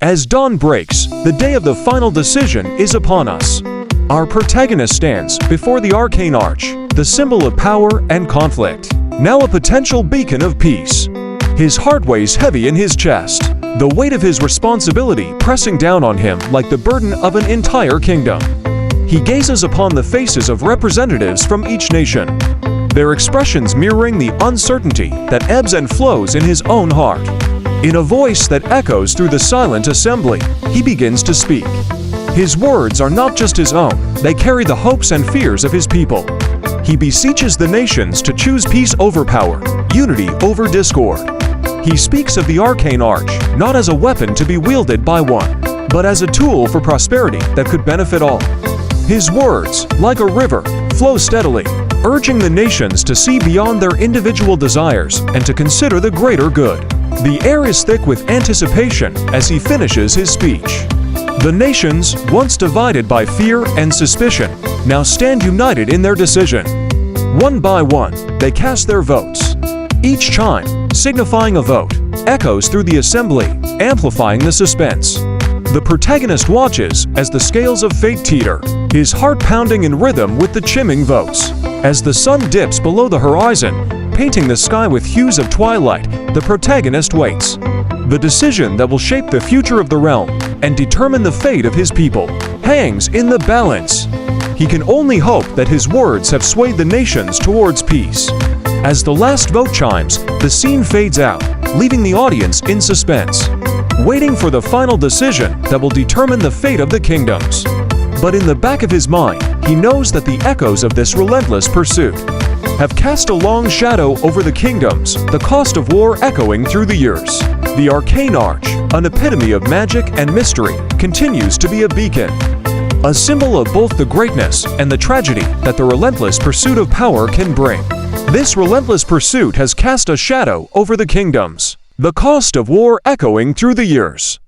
As dawn breaks, the day of the final decision is upon us. Our protagonist stands before the Arcane Arch, the symbol of power and conflict, now a potential beacon of peace. His heart weighs heavy in his chest, the weight of his responsibility pressing down on him like the burden of an entire kingdom. He gazes upon the faces of representatives from each nation, their expressions mirroring the uncertainty that ebbs and flows in his own heart. In a voice that echoes through the silent assembly, he begins to speak. His words are not just his own, they carry the hopes and fears of his people. He beseeches the nations to choose peace over power, unity over discord. He speaks of the Arcane Arch not as a weapon to be wielded by one, but as a tool for prosperity that could benefit all. His words, like a river, flow steadily, urging the nations to see beyond their individual desires and to consider the greater good. The air is thick with anticipation as he finishes his speech. The nations, once divided by fear and suspicion, now stand united in their decision. One by one, they cast their votes. Each chime, signifying a vote, echoes through the assembly, amplifying the suspense. The protagonist watches as the scales of fate teeter, his heart pounding in rhythm with the chiming votes. As the sun dips below the horizon, painting the sky with hues of twilight, the protagonist waits. The decision that will shape the future of the realm and determine the fate of his people hangs in the balance. He can only hope that his words have swayed the nations towards peace. As the last vote chimes, the scene fades out, leaving the audience in suspense, waiting for the final decision that will determine the fate of the kingdoms. But in the back of his mind, he knows that the echoes of this relentless pursuit have cast a long shadow over the kingdoms, the cost of war echoing through the years. The Arcane Arch, an epitome of magic and mystery, continues to be a beacon, a symbol of both the greatness and the tragedy that the relentless pursuit of power can bring. This relentless pursuit has cast a shadow over the kingdoms, the cost of war echoing through the years.